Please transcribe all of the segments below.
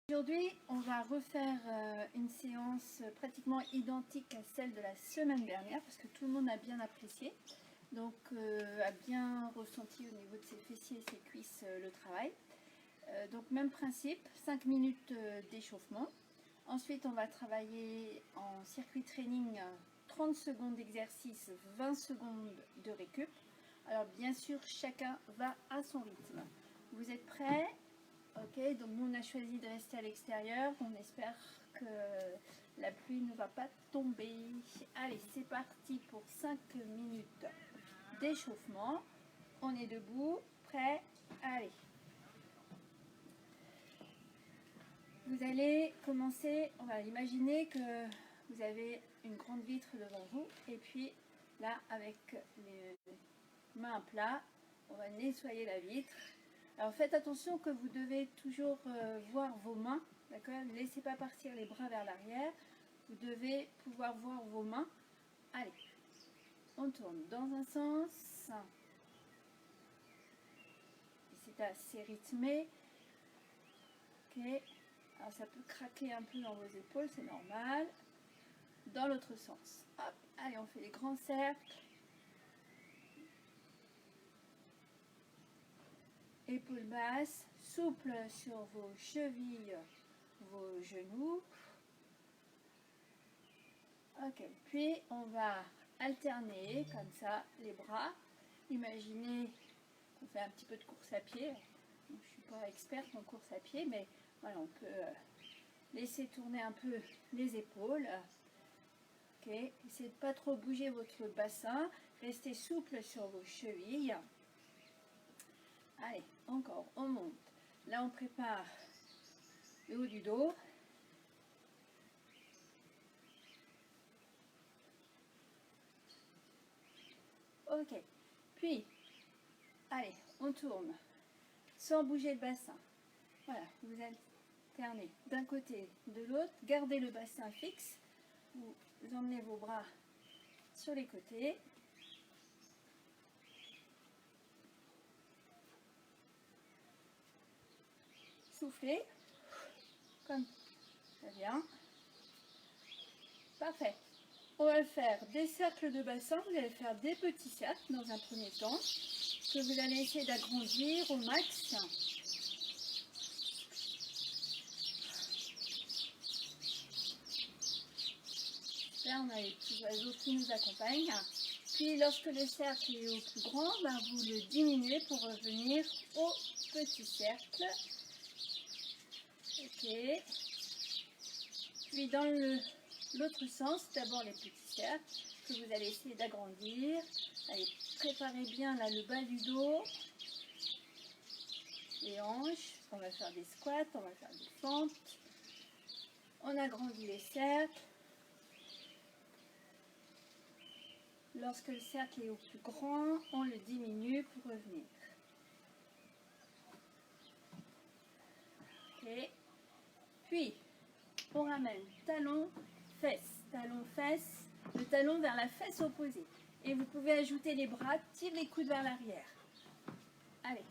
Aujourd'hui, on va refaire une séance pratiquement identique à celle de la semaine dernière parce que tout le monde a bien apprécié, donc a bien ressenti au niveau de ses fessiers et ses cuisses le travail. Donc même principe, 5 minutes d'échauffement. Ensuite, on va travailler en circuit training 30 secondes d'exercice, 20 secondes de récup. Alors bien sûr, chacun va à son rythme. Vous êtes prêts ? Ok, donc nous on a choisi de rester à l'extérieur. On espère que la pluie ne va pas tomber. Allez, c'est parti pour 5 minutes d'échauffement. On est debout, prêt, allez. Vous allez commencer, on va imaginer que vous avez une grande vitre devant vous. Et puis là, avec les mains à plat, on va nettoyer la vitre. Alors faites attention que vous devez toujours voir vos mains, d'accord? Ne laissez pas partir les bras vers l'arrière. Vous devez pouvoir voir vos mains. Allez, on tourne dans un sens. C'est assez rythmé. Ok, alors ça peut craquer un peu dans vos épaules, c'est normal. Dans l'autre sens. Hop, allez, on fait les grands cercles. Épaules basses, souple sur vos chevilles, vos genoux. Ok, puis on va alterner comme ça les bras. Imaginez qu'on fait un petit peu de course à pied. Je ne suis pas experte en course à pied, mais voilà, on peut laisser tourner un peu les épaules. Ok, essayez de ne pas trop bouger votre bassin. Restez souple sur vos chevilles. Allez, encore, on monte. Là, on prépare le haut du dos. Ok, puis, allez, on tourne sans bouger le bassin. Voilà, vous alternez d'un côté, de l'autre. Gardez le bassin fixe. Vous emmenez vos bras sur les côtés. Soufflez, comme ça vient. Parfait. On va faire des cercles de bassin. Vous allez faire des petits cercles dans un premier temps, que vous allez essayer d'agrandir au max. Là, on a les petits oiseaux qui nous accompagnent. Puis, lorsque le cercle est au plus grand, ben, vous le diminuez pour revenir au petit cercle. Ok. Puis, dans l'autre sens, d'abord les petits cercles que vous allez essayer d'agrandir. Allez, préparez bien là le bas du dos, les hanches. On va faire des squats, on va faire des fentes. On agrandit les cercles. Lorsque le cercle est au plus grand, on le diminue pour revenir. Ok. Puis, on ramène talon, fesse, le talon vers la fesse opposée. Et vous pouvez ajouter les bras, tire les coudes vers l'arrière. Allez.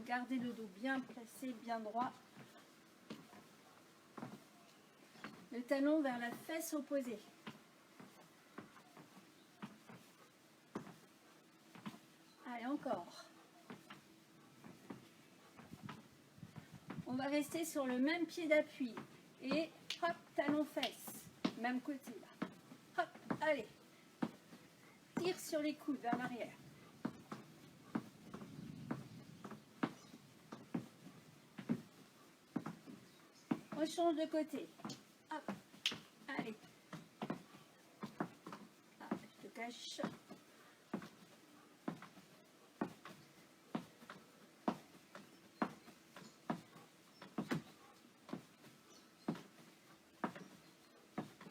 Gardez le dos bien placé, bien droit. Le talon vers la fesse opposée. Allez, encore. On va rester sur le même pied d'appui. Et hop, talon fesse. Même côté là. Hop, allez. Tire sur les coudes vers l'arrière. On change de côté. Hop, allez. Ah, je te cache.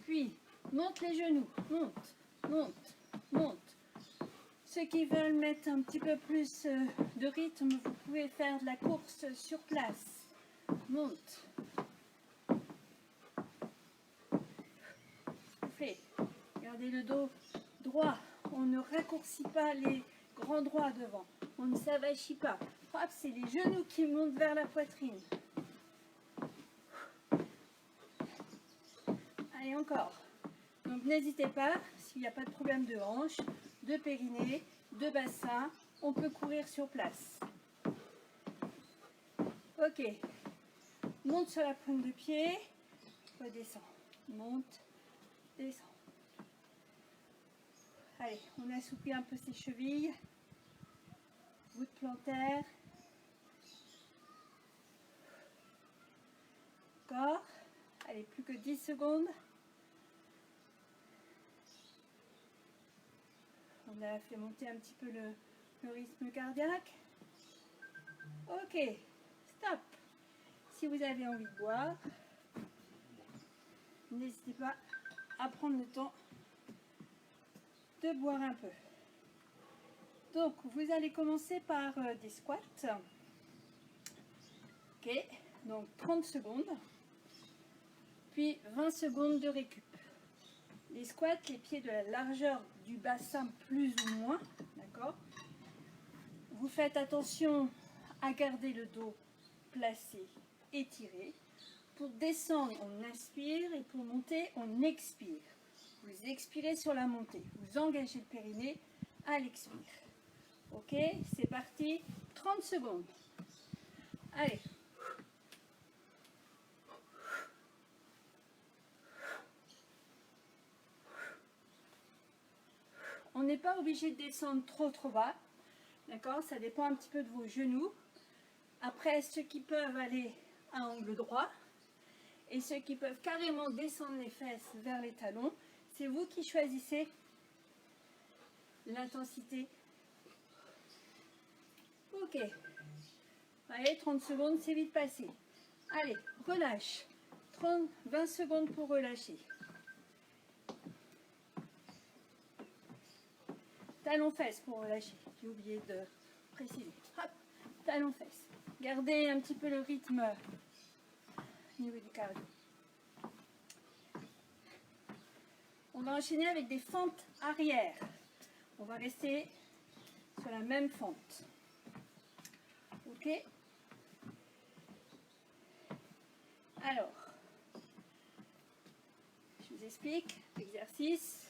Puis, monte les genoux. Monte, monte, monte. Ceux qui veulent mettre un petit peu plus de rythme, vous pouvez faire de la course sur place. Monte. Soufflez. Gardez le dos droit. On ne raccourcit pas les grands droits devant. On ne s'avachit pas. Hop, c'est les genoux qui montent vers la poitrine. Allez, encore. Donc n'hésitez pas, s'il n'y a pas de problème de hanche, de périnée, de bassin, on peut courir sur place. Ok. Monte sur la pointe de pied, redescend. Monte, descend. Allez, on assouplit un peu ses chevilles. Voûte plantaire. Encore. Allez, plus que 10 secondes. On a fait monter un petit peu le rythme cardiaque. Ok, stop. Si vous avez envie de boire, n'hésitez pas à prendre le temps de boire un peu. Donc, vous allez commencer par des squats. Ok, donc 30 secondes. Puis 20 secondes de récup. Les squats, les pieds de la largeur du bassin plus ou moins. D'accord. Vous faites attention à garder le dos placé, étiré. Pour descendre, on inspire et pour monter, on expire. Vous expirez sur la montée. Vous engagez le périnée à l'expire. Ok, c'est parti. 30 secondes. Allez. On n'est pas obligé de descendre trop bas. D'accord, ça dépend un petit peu de vos genoux. Après, ceux qui peuvent aller à angle droit et ceux qui peuvent carrément descendre les fesses vers les talons, c'est vous qui choisissez l'intensité. Ok. Allez, 30 secondes, c'est vite passé. Allez, relâche. 20 secondes pour relâcher. Talon-fesses pour relâcher. J'ai oublié de préciser. Hop, talon-fesses. Gardez un petit peu le rythme au niveau du cardio. On va enchaîner avec des fentes arrière. On va rester sur la même fente. Ok. Alors, je vous explique l'exercice.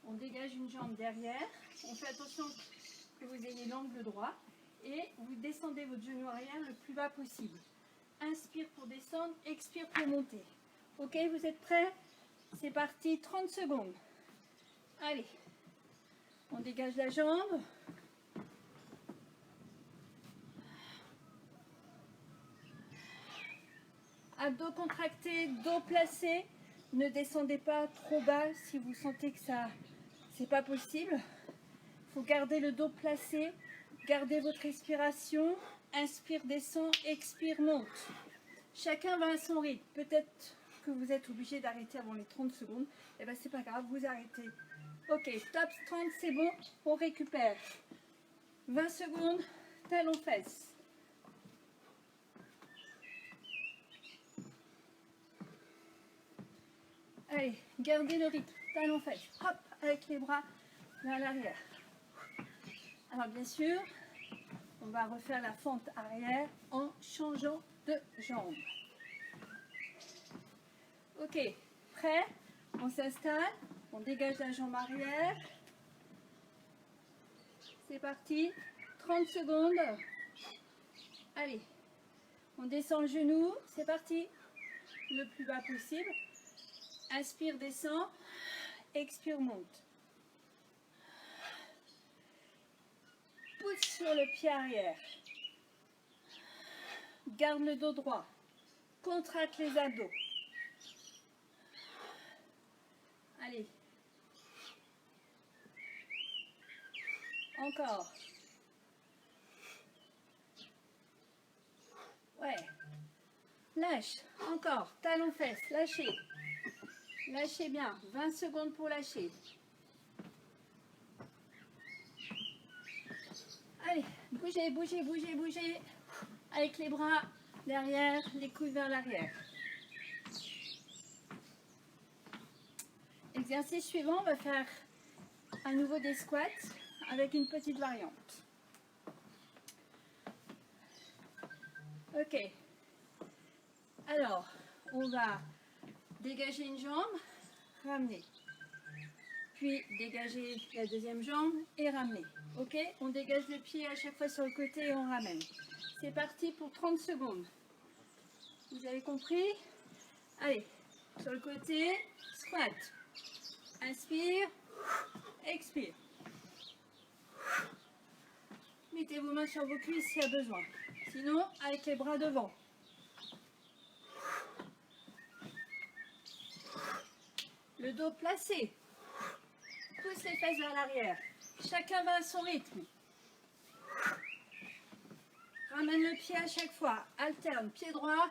On dégage une jambe derrière. On fait attention que vous ayez l'angle droit. Et vous descendez votre genou arrière le plus bas possible. Inspire pour descendre, expire pour monter. Ok, vous êtes prêts? C'est parti, 30 secondes. Allez, on dégage la jambe. Abdos contractés, dos placé. Ne descendez pas trop bas si vous sentez que ça, c'est pas possible. Il faut garder le dos placé, gardez votre respiration. Inspire, descend, expire, monte. Chacun va à son rythme. Peut-être que vous êtes obligé d'arrêter avant les 30 secondes. Et bien c'est pas grave, vous arrêtez. Ok, stop, 30, c'est bon. On récupère. 20 secondes, talons-fesses. Allez, gardez le rythme. Talons-fesses. Hop, avec les bras vers l'arrière. Alors bien sûr, on va refaire la fente arrière en changeant de jambe. Ok, prêt? On s'installe, on dégage la jambe arrière. C'est parti, 30 secondes. Allez, on descend le genou, c'est parti. Le plus bas possible. Inspire, descend, expire, monte. Pousse sur le pied arrière. Garde le dos droit. Contracte les abdos. Allez. Encore. Ouais. Lâche. Encore. Talons-fesses. Lâchez. Lâchez bien. 20 secondes pour lâcher. Allez. Bougez, bougez, bougez, bougez. Avec les bras derrière, les coudes vers l'arrière. Exercice suivant, on va faire à nouveau des squats avec une petite variante. Ok. Alors, on va Dégagez une jambe, ramenez. Puis dégagez la deuxième jambe et ramenez. Ok? On dégage le pied à chaque fois sur le côté et on ramène. C'est parti pour 30 secondes. Vous avez compris? Allez, sur le côté, squat. Inspire, expire. Mettez vos mains sur vos cuisses s'il y a besoin. Sinon, avec les bras devant. Le dos placé. Pousse les fesses vers l'arrière. Chacun va à son rythme. Ramène le pied à chaque fois. Alterne. Pied droit,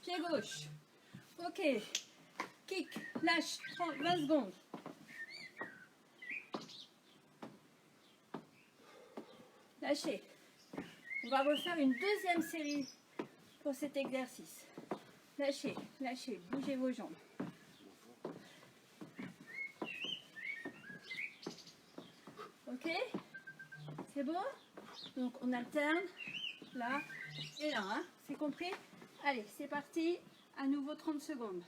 pied gauche. Ok. Kick. Lâche. 20 secondes. Lâchez. On va refaire une deuxième série pour cet exercice. Lâchez. Lâchez. Bougez vos jambes. Ok? C'est bon? Donc on alterne là et là. Hein? C'est compris? Allez, c'est parti. À nouveau 30 secondes.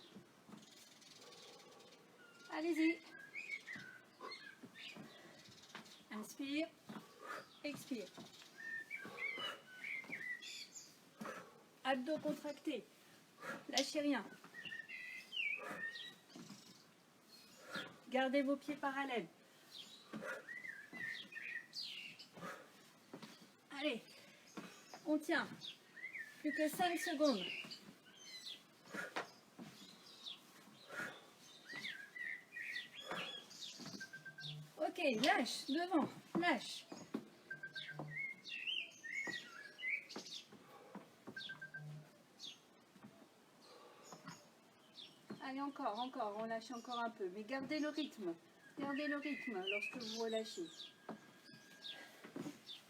Allez-y. Inspire. Expire. Abdos contractés. Lâchez rien. Gardez vos pieds parallèles. Allez, on tient. Plus que 5 secondes. Ok, lâche, devant, lâche. Allez, encore, on lâche encore un peu. Mais gardez le rythme. Gardez le rythme lorsque vous relâchez.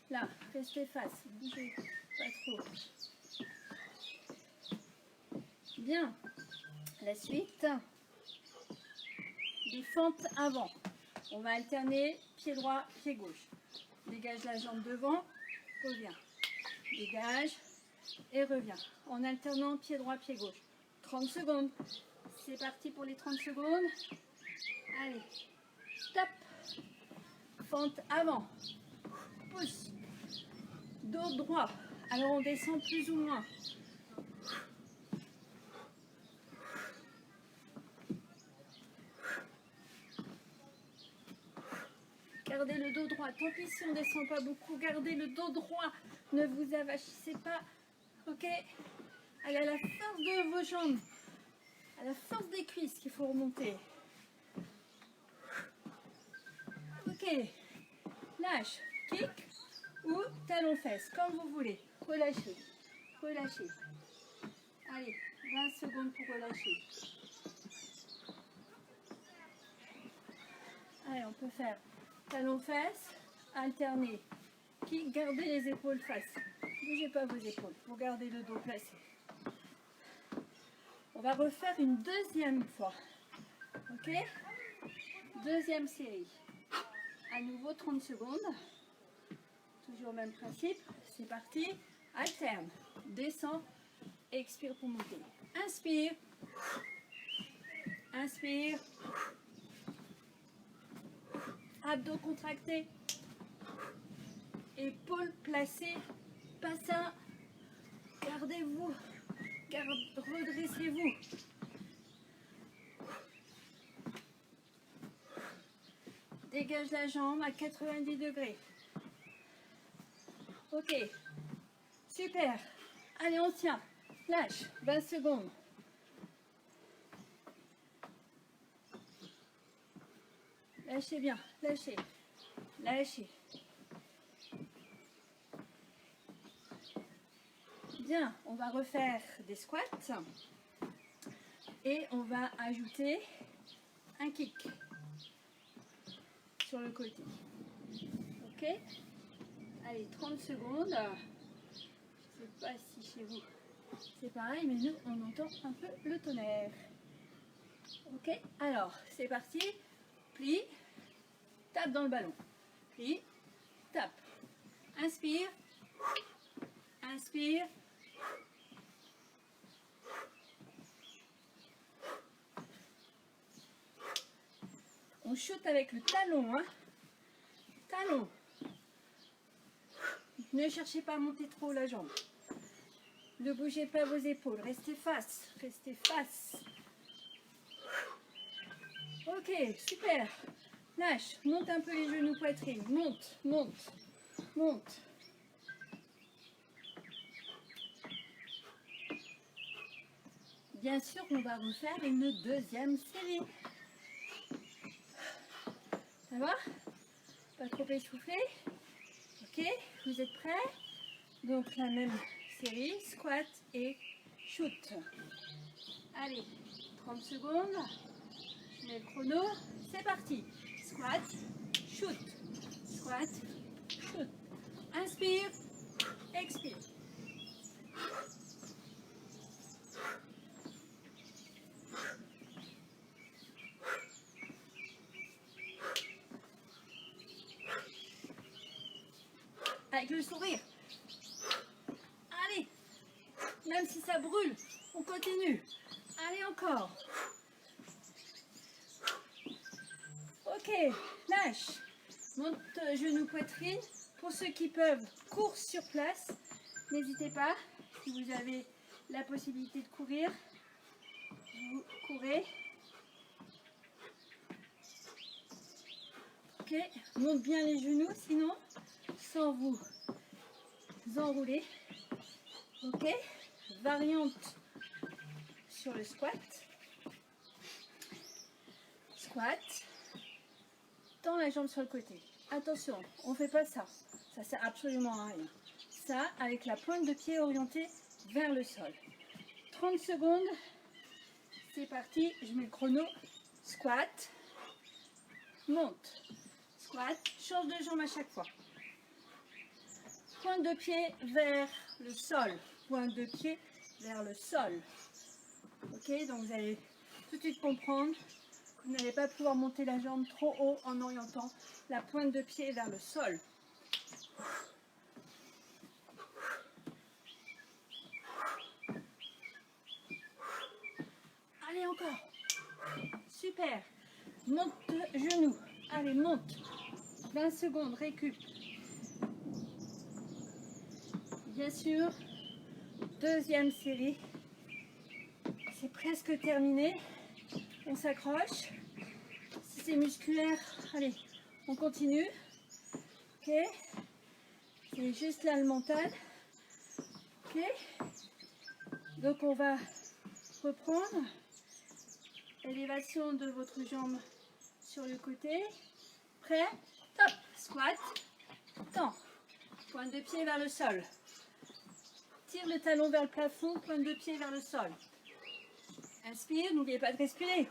Là, restez face, bougez pas trop. Bien. La suite, des fentes avant. On va alterner pied droit, pied gauche. Dégage la jambe devant, reviens. Dégage et reviens. En alternant pied droit, pied gauche. 30 secondes. C'est parti pour les 30 secondes. Allez, stop. Fente avant. Pousse. Dos droit. Alors on descend plus ou moins. Gardez le dos droit. Tant pis si on ne descend pas beaucoup. Gardez le dos droit. Ne vous avachissez pas. Ok? Allez, à la force de vos jambes. À la force des cuisses qu'il faut remonter. Ok. Lâche. Kick ou talon-fesse. Comme vous voulez. Relâchez. Relâchez. Allez, 20 secondes pour relâcher. Allez, on peut faire talon-fesse, alterner. Kick, gardez les épaules face. Bougez pas vos épaules. Vous gardez le dos placé. On va refaire une deuxième fois. Ok? Deuxième série. À nouveau 30 secondes. Toujours le même principe. C'est parti. Alterne. Descends. Expire pour monter. Inspire. Inspire. Abdos contractés. Épaules placées. Bassin. Gardez-vous. Redressez-vous. Dégage la jambe à 90 degrés. Ok. Super. Allez, on tient. Lâche. 20 secondes. Lâchez bien. Lâchez. Lâchez. Bien, on va refaire des squats et on va ajouter un kick sur le côté. Ok? Allez, 30 secondes. Je ne sais pas si chez vous c'est pareil, mais nous on entend un peu le tonnerre. Ok? Alors, c'est parti. Plie, tape dans le ballon. Plie, tape. Inspire, inspire. shoot avec le talon, hein. Talon. Ne cherchez pas à monter trop la jambe. Ne bougez pas vos épaules. Restez face. Restez face. Ok, super. Lâche. Monte un peu les genoux, poitrine. Monte, monte, monte. Bien sûr, on va refaire une deuxième série. Ça va? Pas trop essoufflé? Ok, vous êtes prêts? Donc la même série, squat et shoot. Allez, 30 secondes. Je mets le chrono. C'est parti. Squat, shoot. Squat, shoot. Inspire, expire. Avec le sourire. Allez, même si ça brûle, on continue. Allez encore. Ok, lâche. Monte genou poitrine. Pour ceux qui peuvent, course sur place. N'hésitez pas, si vous avez la possibilité de courir, vous courez. Ok, monte bien les genoux, sinon, sans vous enrouler. Ok, variante sur le squat. Squat. Tends la jambe sur le côté. Attention, on ne fait pas ça. Ça sert absolument à rien. Ça, avec la pointe de pied orientée vers le sol. 30 secondes. C'est parti. Je mets le chrono. Squat. Monte. Squat. Change de jambe à chaque fois. Pointe de pied vers le sol. Pointe de pied vers le sol. Ok, donc vous allez tout de suite comprendre. Vous n'allez pas pouvoir monter la jambe trop haut en orientant la pointe de pied vers le sol. Allez encore. Super. Monte genou. Allez, monte. 20 secondes, récup. Bien sûr, deuxième série. C'est presque terminé. On s'accroche. Si c'est musculaire, allez, on continue. Ok. C'est juste là le mental. Ok. Donc on va reprendre. Élévation de votre jambe sur le côté. Prêt? Top. Squat. Tends. Pointe de pied vers le sol. Tire le talon vers le plafond. Pointe de pied vers le sol. Inspire. N'oubliez pas de respirer.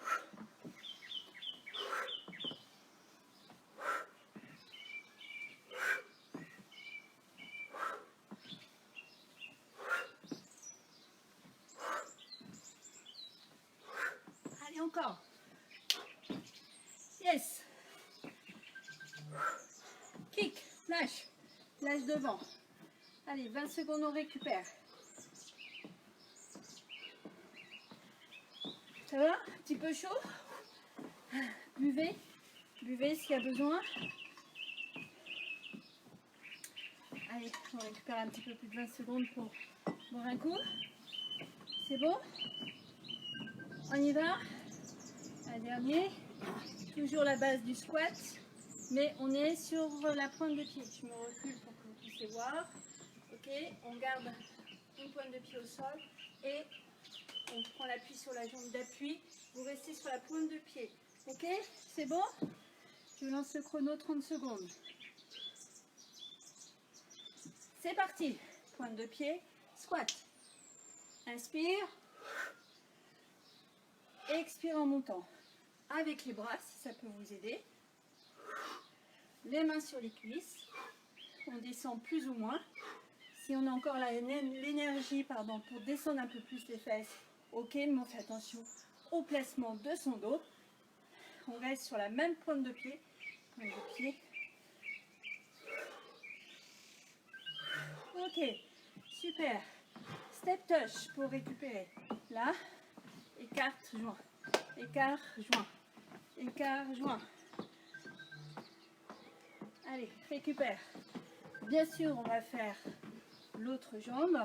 Allez, encore. Yes. Kick. Lâche. Lâche devant. Allez, 20 secondes, on récupère. Ça va? Un petit peu chaud? Buvez. Buvez s'il y a besoin. Allez, on récupère un petit peu plus de 20 secondes pour boire un coup. C'est bon? On y va? Un dernier. Toujours la base du squat, mais on est sur la pointe de pied. Je me recule pour que vous puissiez voir. Ok, on garde une pointe de pied au sol et on prend l'appui sur la jambe d'appui. Vous restez sur la pointe de pied. Ok, c'est bon? Je lance le chrono, 30 secondes. C'est parti. Pointe de pied, squat. Inspire. Expire en montant. Avec les bras, si ça peut vous aider. Les mains sur les cuisses. On descend plus ou moins. Si on a encore l'énergie pour descendre un peu plus les fesses, ok, mais on fait attention au placement de son dos. On reste sur la même pointe de pied. Pointe de pied. Ok, super. Step touch pour récupérer. Là, écarte, joint. Écart, joint. Écart, joint. Allez, récupère. Bien sûr, on va faire l'autre jambe.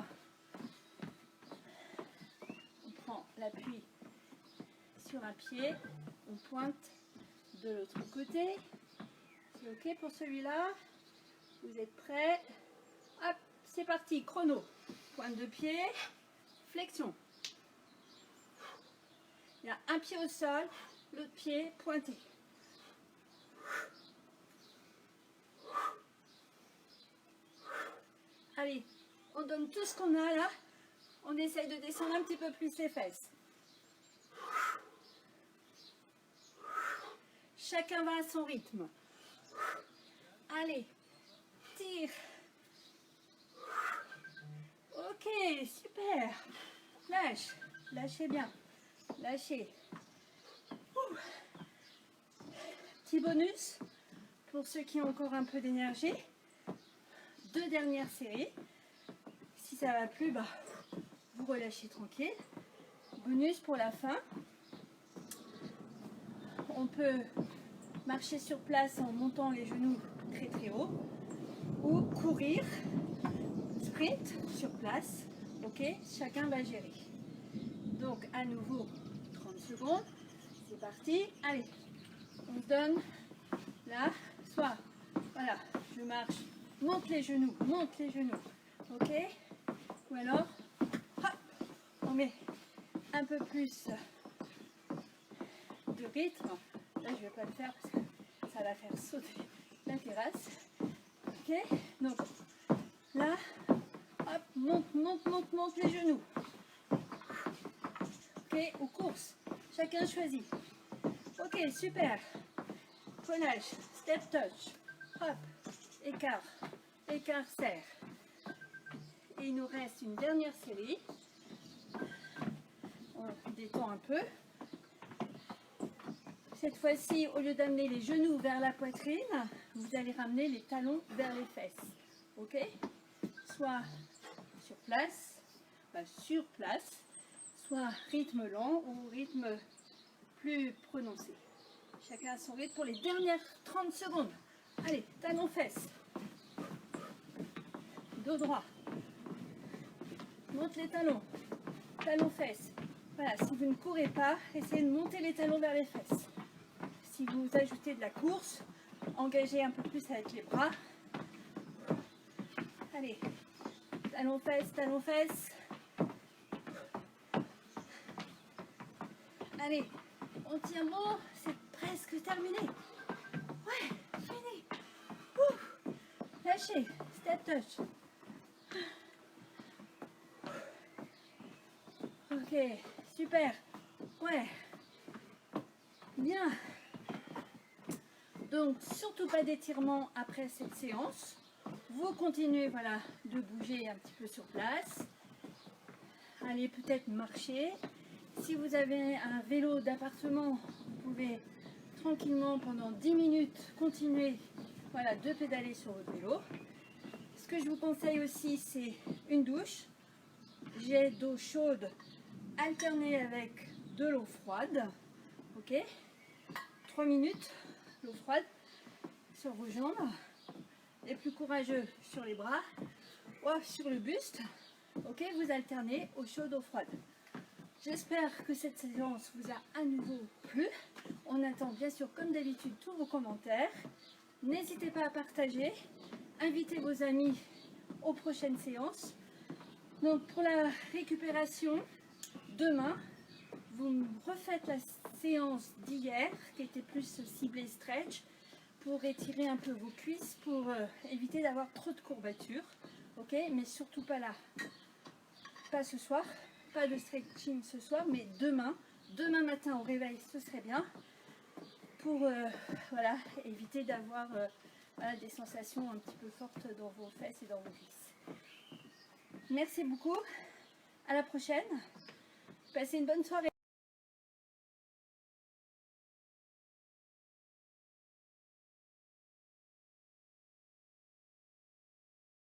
On prend l'appui sur un pied, on pointe de l'autre côté. C'est ok pour celui-là? Vous êtes prêts? Hop, c'est parti, chrono. Pointe de pied, flexion. Il y a un pied au sol, l'autre pied pointé. Allez, on donne tout ce qu'on a là. On essaye de descendre un petit peu plus les fesses. Chacun va à son rythme. Allez, tire. Ok, super. Lâche, lâchez bien. Lâchez. Petit bonus pour ceux qui ont encore un peu d'énergie. 2 dernières séries. Si ça va plus, bah, vous relâchez tranquille. Bonus pour la fin. On peut marcher sur place en montant les genoux très très haut ou courir, sprint sur place. Ok, chacun va gérer. Donc à nouveau 30 secondes. C'est parti. Allez, on se donne là, soit voilà, je marche, monte les genoux, ok, ou alors hop, on met un peu plus de rythme. Là je vais pas le faire parce que ça va faire sauter la terrasse, ok, donc là hop, monte les genoux, ok, ou course, chacun choisit. Ok, super. Prenage, step touch, hop, écart, écart, serre. Et il nous reste une dernière série. On détend un peu. Cette fois-ci, au lieu d'amener les genoux vers la poitrine, vous allez ramener les talons vers les fesses. Ok? Soit sur place, soit rythme lent ou rythme plus prononcé. Chacun à son rythme pour les dernières 30 secondes. Allez, talons fesses. Dos droit. Monte les talons. Talons fesses. Voilà, si vous ne courez pas, essayez de monter les talons vers les fesses. Si vous ajoutez de la course, engagez un peu plus avec les bras. Allez, talons fesses, talons fesses. Allez, on tient bon, c'est presque terminé. Ouais, fini. Ouh. Lâchez, step touch. Ok, super. Ouais. Bien. Donc, surtout pas d'étirement après cette séance. Vous continuez, voilà, de bouger un petit peu sur place. Allez peut-être marcher. Si vous avez un vélo d'appartement, vous pouvez tranquillement pendant 10 minutes continuer, voilà, de pédaler sur votre vélo. Ce que je vous conseille aussi, c'est une douche. Jet d'eau chaude alternée avec de l'eau froide. Ok, 3 minutes, l'eau froide sur vos jambes. Les plus courageux sur les bras ou sur le buste. Ok, vous alternez eau chaude, eau froide. J'espère que cette séance vous a à nouveau plu. On attend bien sûr comme d'habitude tous vos commentaires. N'hésitez pas à partager. Invitez vos amis aux prochaines séances. Donc pour la récupération, demain, vous refaites la séance d'hier qui était plus ciblée stretch pour étirer un peu vos cuisses pour éviter d'avoir trop de courbatures. Ok, mais surtout pas là. Pas ce soir. Pas de stretching ce soir, mais demain matin au réveil, ce serait bien pour voilà, éviter d'avoir voilà, des sensations un petit peu fortes dans vos fesses et dans vos cuisses. Merci beaucoup, à la prochaine, passez une bonne soirée.